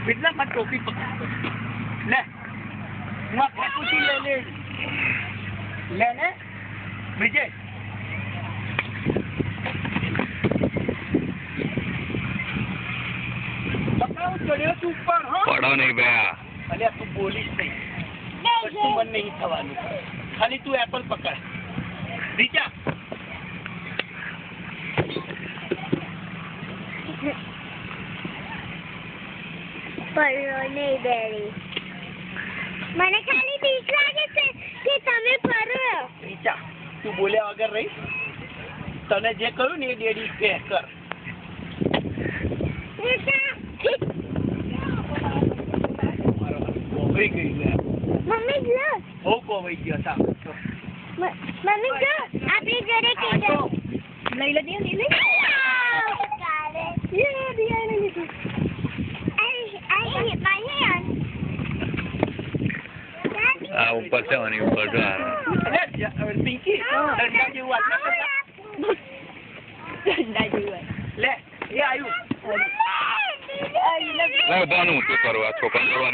કેટલા માં ટોપી પકડ લે હું ફેકુથી લે લે વિજય પકડાવ ચડ્યો તું પણ હો પડો નહીં ભયા અલે તું બોલીશ નહીં કશું મન નહીં થવાનું ખાલી તું એપલ પકડ રીચા પડો નહીં બેરી મને ખાલી બીક લાગે છે કે તમે પડો રીચા તું બોલ્યા વગર રહી તને જે કહ્યું ને એ ડેડી કે કર કોવાઈ ગઈ લે મમ્મી જો હો કોવાઈ ગયો તા મમ્મી જો આપણી જોડે કેજો લઈ લે આ ઉપર છે અને ઉપર જો પિંકી દંડા જેવું લે એ આવ્યું બાનું તું કરવા છોકરા